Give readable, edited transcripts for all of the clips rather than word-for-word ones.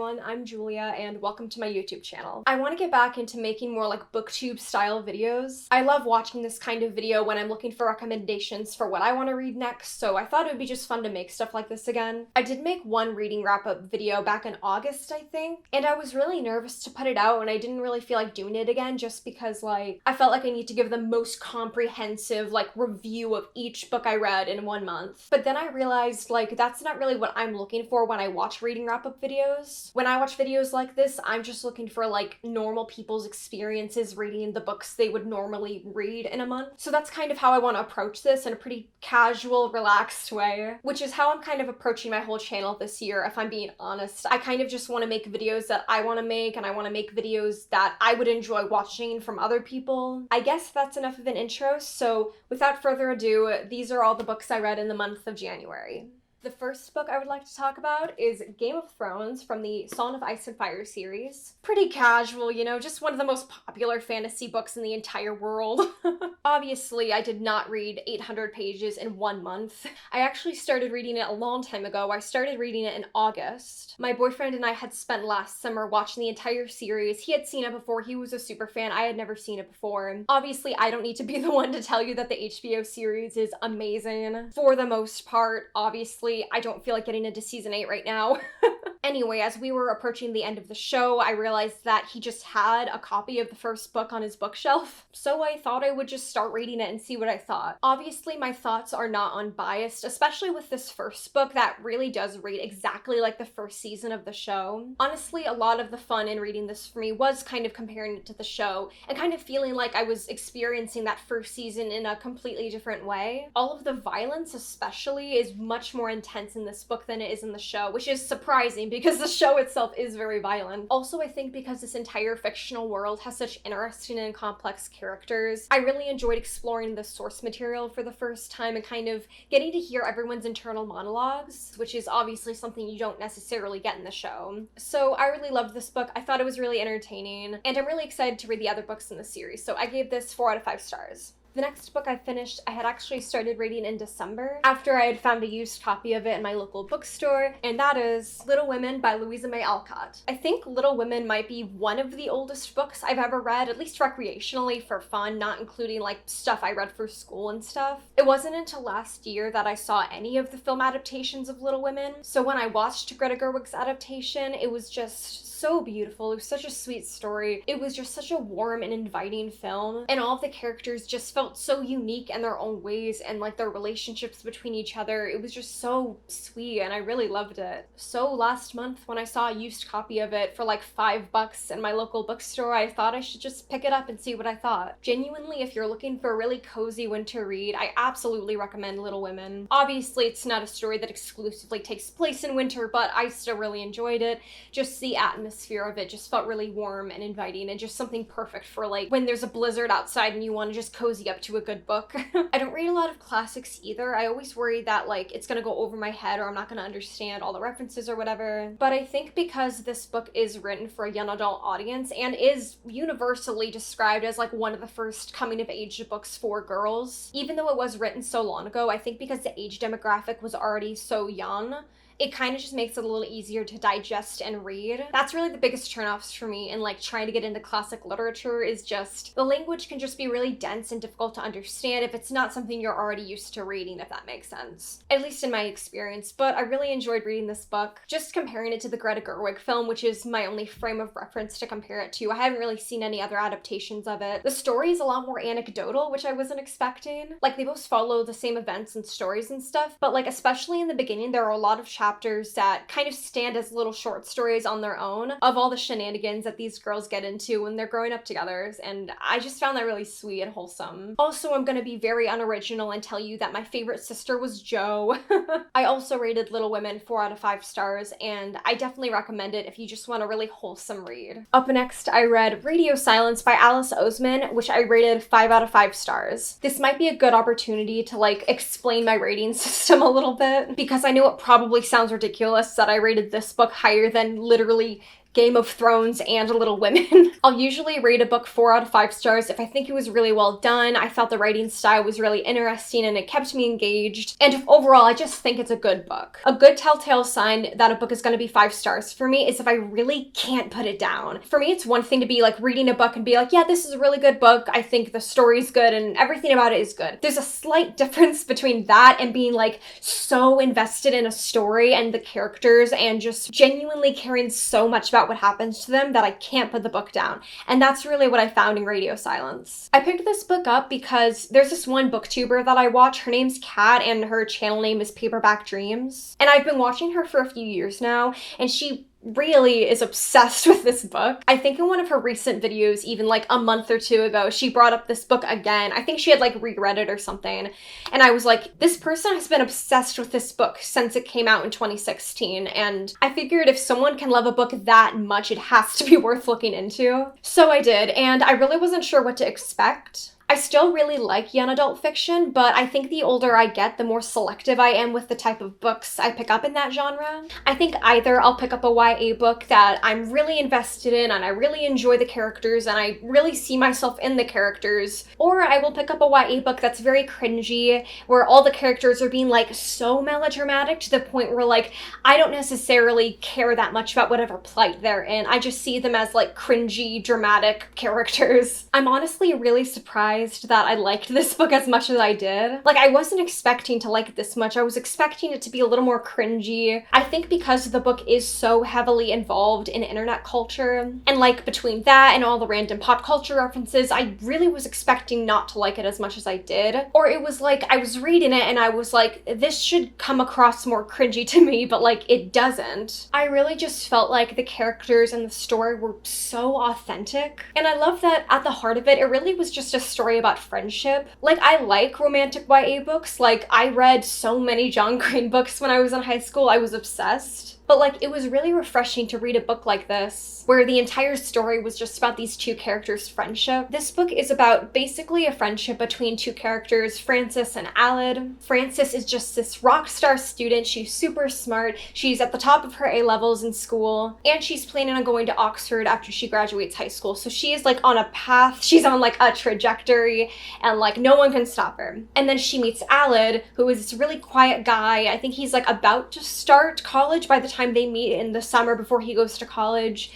everyone, I'm Julia and welcome to my YouTube channel. I want to get back into making more like BookTube style videos. I love watching this kind of video when I'm looking for recommendations for what I want to read next, so I thought it would be just fun to make stuff like this again. I did make one reading wrap-up video back in August, I think, and I was really nervous to put it out and I didn't really feel like doing it again just because I felt like I need to give the most comprehensive review of each book I read in 1 month. But then I realized that's not really what I'm looking for when I watch reading wrap-up videos. When I watch videos like this, I'm just looking for normal people's experiences reading the books they would normally read in a month. So that's kind of how I want to approach this in a pretty casual, relaxed way, which is how I'm kind of approaching my whole channel this year, if I'm being honest. I kind of just want to make videos that I want to make, and I want to make videos that I would enjoy watching from other people. I guess that's enough of an intro, so without further ado, these are all the books I read in the month of January. The first book I would like to talk about is Game of Thrones from the Song of Ice and Fire series. Pretty casual, just one of the most popular fantasy books in the entire world. Obviously, I did not read 800 pages in 1 month. I actually started reading it a long time ago. I started reading it in August. My boyfriend and I had spent last summer watching the entire series. He had seen it before. He was a super fan. I had never seen it before. Obviously, I don't need to be the one to tell you that the HBO series is amazing. For the most part, obviously, I don't feel like getting into season 8 right now. Anyway, as we were approaching the end of the show, I realized that he just had a copy of the first book on his bookshelf, so I thought I would just start reading it and see what I thought. Obviously, my thoughts are not unbiased, especially with this first book that really does read exactly like the first season of the show. Honestly, a lot of the fun in reading this for me was kind of comparing it to the show and kind of feeling like I was experiencing that first season in a completely different way. All of the violence especially is much more intense in this book than it is in the show, which is surprising because the show itself is very violent. Also, I think because this entire fictional world has such interesting and complex characters, I really enjoyed exploring the source material for the first time and kind of getting to hear everyone's internal monologues, which is obviously something you don't necessarily get in the show. So I really loved this book. I thought it was really entertaining, and I'm really excited to read the other books in the series, so I gave this 4 out of 5 stars. The next book I finished, I had actually started reading in December after I had found a used copy of it in my local bookstore, and that is Little Women by Louisa May Alcott. I think Little Women might be one of the oldest books I've ever read, at least recreationally for fun, not including stuff I read for school and stuff. It wasn't until last year that I saw any of the film adaptations of Little Women, so when I watched Greta Gerwig's adaptation, it was just so beautiful. It was such a sweet story. It was just such a warm and inviting film, and all of the characters just felt so unique in their own ways, and their relationships between each other. It was just so sweet, and I really loved it. So last month when I saw a used copy of it for $5 in my local bookstore, I thought I should just pick it up and see what I thought. Genuinely, if you're looking for a really cozy winter read, I absolutely recommend Little Women. Obviously, it's not a story that exclusively takes place in winter, but I still really enjoyed it. Just the atmosphere of it just felt really warm and inviting, and just something perfect for when there's a blizzard outside and you want to just cozy up to a good book. I don't read a lot of classics either. I always worry that it's gonna go over my head or I'm not gonna understand all the references or whatever. But I think because this book is written for a young adult audience and is universally described as one of the first coming of age books for girls, even though it was written so long ago, I think because the age demographic was already so young, it kind of just makes it a little easier to digest and read. That's really the biggest turnoffs for me in trying to get into classic literature, is just the language can just be really dense and difficult to understand if it's not something you're already used to reading, if that makes sense. At least in my experience, but I really enjoyed reading this book. Just comparing it to the Greta Gerwig film, which is my only frame of reference to compare it to. I haven't really seen any other adaptations of it. The story is a lot more anecdotal, which I wasn't expecting. They both follow the same events and stories and stuff, but especially in the beginning, there are a lot of chapters that kind of stand as little short stories on their own of all the shenanigans that these girls get into when they're growing up together, and I just found that really sweet and wholesome. Also, I'm gonna be very unoriginal and tell you that my favorite sister was Jo. I also rated Little Women 4 out of 5 stars, and I definitely recommend it if you just want a really wholesome read. Up next, I read Radio Silence by Alice Oseman, which I rated 5 out of 5 stars. This might be a good opportunity to explain my rating system a little bit, because I know it probably sounds ridiculous that I rated this book higher than literally Game of Thrones and Little Women. I'll usually rate a book 4 out of 5 stars if I think it was really well done, I thought the writing style was really interesting and it kept me engaged, and if overall I just think it's a good book. A good telltale sign that a book is going to be 5 stars for me is if I really can't put it down. For me, it's one thing to be like reading a book and be like, yeah, this is a really good book, I think the story's good and everything about it is good. There's a slight difference between that and being like so invested in a story and the characters and just genuinely caring so much about what happens to them that I can't put the book down. And that's really what I found in Radio Silence. I picked this book up because there's this one booktuber that I watch. Her name's Kat and her channel name is Paperback Dreams. And I've been watching her for a few years now, and she really is obsessed with this book. I think in one of her recent videos, even like a month or 2 ago, she brought up this book again. I think she had like reread it or something. And I was like, this person has been obsessed with this book since it came out in 2016. And I figured if someone can love a book that much, it has to be worth looking into. So I did, and I really wasn't sure what to expect. I still really like young adult fiction, but I think the older I get, the more selective I am with the type of books I pick up in that genre. I think either I'll pick up a YA book that I'm really invested in and I really enjoy the characters and I really see myself in the characters, or I will pick up a YA book that's very cringy, where all the characters are being like so melodramatic to the point where like I don't necessarily care that much about whatever plight they're in. I just see them as like cringy, dramatic characters. I'm honestly really surprised that I liked this book as much as I did. Like, I wasn't expecting to like it this much. I was expecting it to be a little more cringy. I think because the book is so heavily involved in internet culture, and like between that and all the random pop culture references, I really was expecting not to like it as much as I did. Or it was like, I was reading it and I was like, this should come across more cringy to me, but like, it doesn't. I really just felt like the characters and the story were so authentic. And I love that at the heart of it, it really was just a story about friendship. Like, I like romantic YA books. Like, I read so many John Green books when I was in high school. I was obsessed. But like, it was really refreshing to read a book like this, where the entire story was just about these 2 characters' friendship. This book is about basically a friendship between 2 characters, Frances and Aled. Frances is just this rock star student. She's super smart. She's at the top of her A-levels in school, and she's planning on going to Oxford after she graduates high school. So she is like on a path. She's on like a trajectory, and like no one can stop her. And then she meets Aled, who is this really quiet guy. I think he's like about to start college by the time they meet in the summer before he goes to college.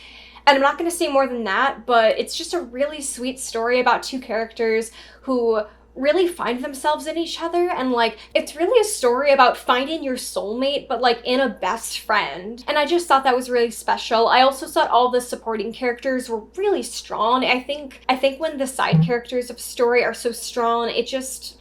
And I'm not going to say more than that, but it's just a really sweet story about 2 characters who really find themselves in each other, and like, it's really a story about finding your soulmate, but like in a best friend. And I just thought that was really special. I also thought all the supporting characters were really strong. I think when the side characters of a story are so strong, it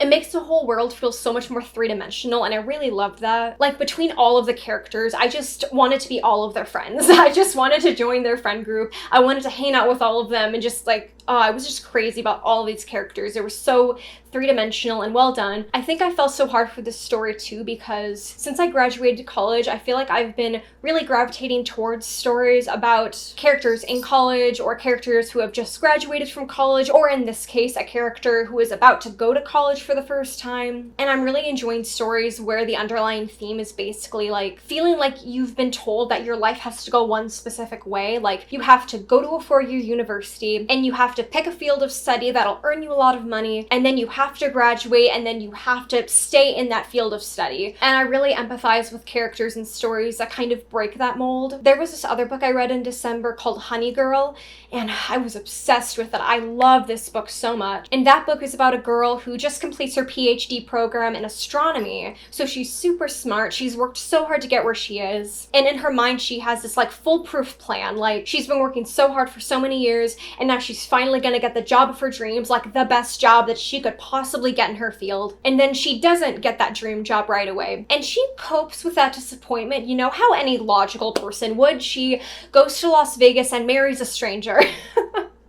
makes the whole world feel so much more 3-dimensional, and I really loved that. Like, between all of the characters, I just wanted to be all of their friends. I just wanted to join their friend group. I wanted to hang out with all of them and just like, oh, I was just crazy about all of these characters. They were so 3-dimensional and well done. I think I fell so hard for this story too because since I graduated college, I feel like I've been really gravitating towards stories about characters in college or characters who have just graduated from college, or in this case, a character who is about to go to college for the first time. And I'm really enjoying stories where the underlying theme is basically like feeling like you've been told that your life has to go one specific way. Like, you have to go to a 4-year university and you have to pick a field of study that'll earn you a lot of money, and then you have to graduate, and then you have to stay in that field of study. And I really empathize with characters and stories that kind of break that mold. There was this other book I read in December called Honey Girl, and I was obsessed with it. I love this book so much. And that book is about a girl who just completes her PhD program in astronomy. So she's super smart. She's worked so hard to get where she is. And in her mind, she has this like foolproof plan. Like, she's been working so hard for so many years, and now she's finally gonna get the job of her dreams, like the best job that she could possibly get in her field. And then she doesn't get that dream job right away. And she copes with that disappointment, you know, how any logical person would. She goes to Las Vegas and marries a stranger.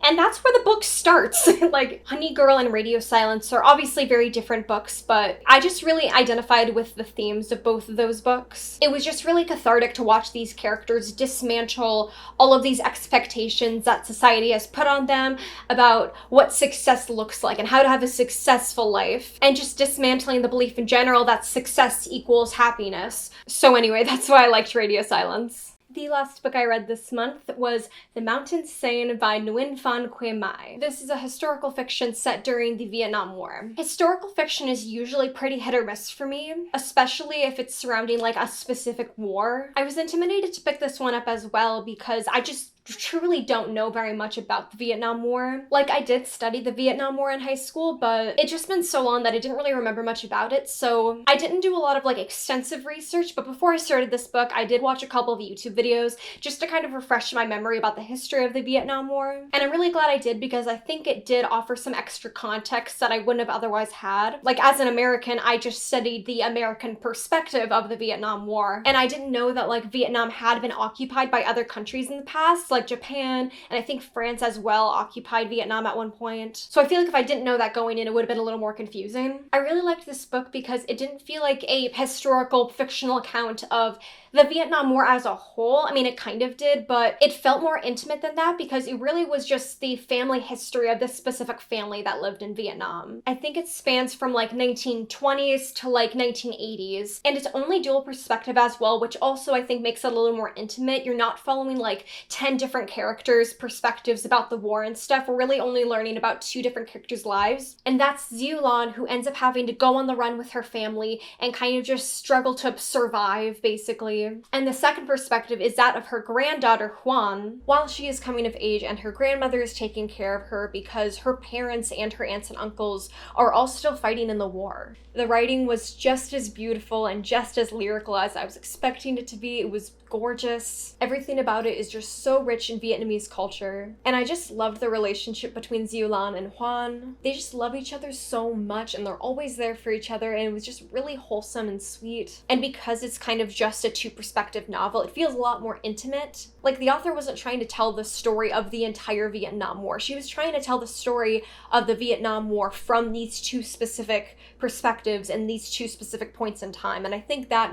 And that's where the book starts. Like, Honey Girl and Radio Silence are obviously very different books, but I just really identified with the themes of both of those books. It was just really cathartic to watch these characters dismantle all of these expectations that society has put on them about what success looks like and how to have a successful life, and just dismantling the belief in general that success equals happiness. So anyway, that's why I liked Radio Silence. The last book I read this month was The Mountain Seine by Nguyen Phan Que Mai. This is a historical fiction set during the Vietnam War. Historical fiction is usually pretty hit or miss for me, especially if it's surrounding like a specific war. I was intimidated to pick this one up as well because I just truly don't know very much about the Vietnam War. Like, I did study the Vietnam War in high school, but it's just been so long that I didn't really remember much about it, so I didn't do a lot of like extensive research. But before I started this book, I did watch a couple of YouTube videos just to kind of refresh my memory about the history of the Vietnam War, and I'm really glad I did because I think it did offer some extra context that I wouldn't have otherwise had. Like, as an American, I just studied the American perspective of the Vietnam War, and I didn't know that like Vietnam had been occupied by other countries in the past, like Japan, and I think France as well occupied Vietnam at one point. So I feel like if I didn't know that going in, it would have been a little more confusing. I really liked this book because it didn't feel like a historical fictional account of the Vietnam War as a whole. I mean, it kind of did, but it felt more intimate than that because it really was just the family history of this specific family that lived in Vietnam. I think it spans from like 1920s to like 1980s, and it's only dual perspective as well, which also I think makes it a little more intimate. You're not following like 10 different characters' perspectives about the war and stuff. We're really only learning about 2 different characters' lives, and that's Ziulan, who ends up having to go on the run with her family and kind of just struggle to survive, basically. And the second perspective is that of her granddaughter, Huan, while she is coming of age and her grandmother is taking care of her because her parents and her aunts and uncles are all still fighting in the war. The writing was just as beautiful and just as lyrical as I was expecting it to be. It was gorgeous. Everything about it is just so rich in Vietnamese culture. And I just loved the relationship between Ziulan and Huan. They just love each other so much and they're always there for each other, and it was just really wholesome and sweet. And because it's kind of just a 2-perspective novel, it feels a lot more intimate. Like, the author wasn't trying to tell the story of the entire Vietnam War. She was trying to tell the story of the Vietnam War from these 2 specific perspectives and these 2 specific points in time. And I think that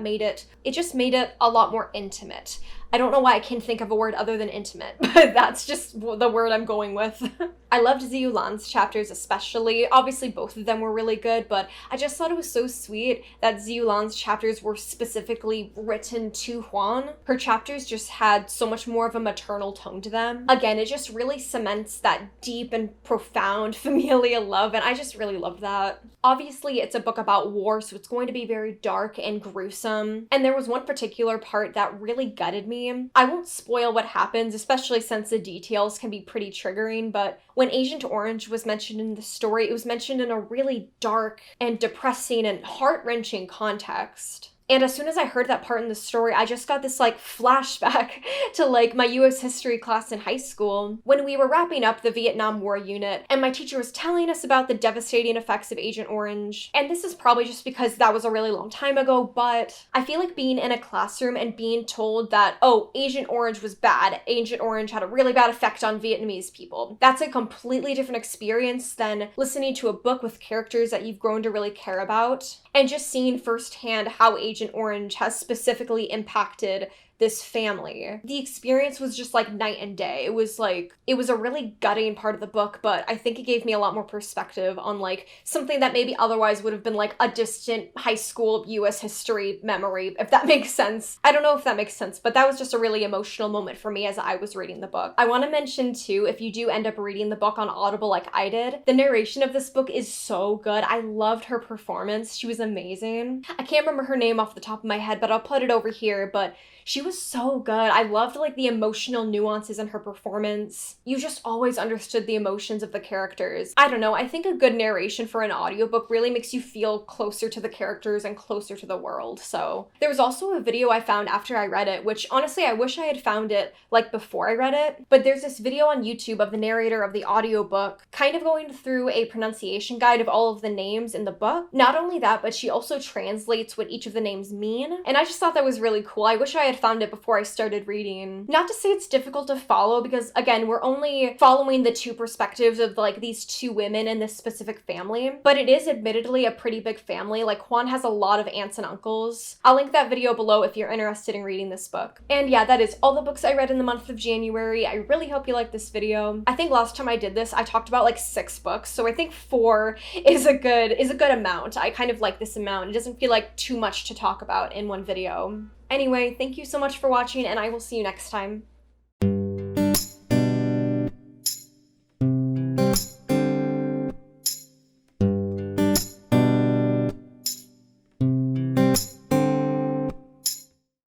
just made it a lot more intimate. I don't know why I can't think of a word other than intimate, but that's just the word I'm going with. I loved Ziulan's chapters especially. Obviously, both of them were really good, but I just thought it was so sweet that Ziulan's chapters were specifically written to Huan. Her chapters just had so much more of a maternal tone to them. Again, it just really cements that deep and profound familial love, and I just really loved that. Obviously, it's a book about war, so it's going to be very dark and gruesome, and there was one particular part that really gutted me. I won't spoil what happens, especially since the details can be pretty triggering, but when Agent Orange was mentioned in the story, it was mentioned in a really dark and depressing and heart-wrenching context. And as soon as I heard that part in the story, I just got this like flashback to like my US history class in high school when we were wrapping up the Vietnam War unit and my teacher was telling us about the devastating effects of Agent Orange. And this is probably just because that was a really long time ago, but I feel like being in a classroom and being told that, oh, Agent Orange was bad, Agent Orange had a really bad effect on Vietnamese people. That's a completely different experience than listening to a book with characters that you've grown to really care about and just seeing firsthand how Agent Orange has specifically impacted this family. The experience was just like night and day. It was a really gutting part of the book, but I think it gave me a lot more perspective on like something that maybe otherwise would have been like a distant high school US history memory, if that makes sense. I don't know if that makes sense, but that was just a really emotional moment for me as I was reading the book. I want to mention too, if you do end up reading the book on Audible like I did, the narration of this book is so good. I loved her performance. She was amazing. I can't remember her name off the top of my head, but I'll put it over here, but she was so good. I loved like the emotional nuances in her performance. You just always understood the emotions of the characters. I don't know, I think a good narration for an audiobook really makes you feel closer to the characters and closer to the world. So there was also a video I found after I read it, which honestly I wish I had found it like before I read it, but there's this video on YouTube of the narrator of the audiobook kind of going through a pronunciation guide of all of the names in the book. Not only that, but she also translates what each of the names mean, and I just thought that was really cool. I wish I had found it before I started reading. Not to say it's difficult to follow, because again, we're only following the 2 perspectives of like these 2 women in this specific family, but it is admittedly a pretty big family. Like Juan has a lot of aunts and uncles. I'll link that video below if you're interested in reading this book. And yeah, that is all the books I read in the month of January. I really hope you liked this video. I think last time I did this, I talked about like 6 books, so I think 4 is a good amount. I kind of like this amount. It doesn't feel like too much to talk about in one video. Anyway, thank you so much for watching, and I will see you next time.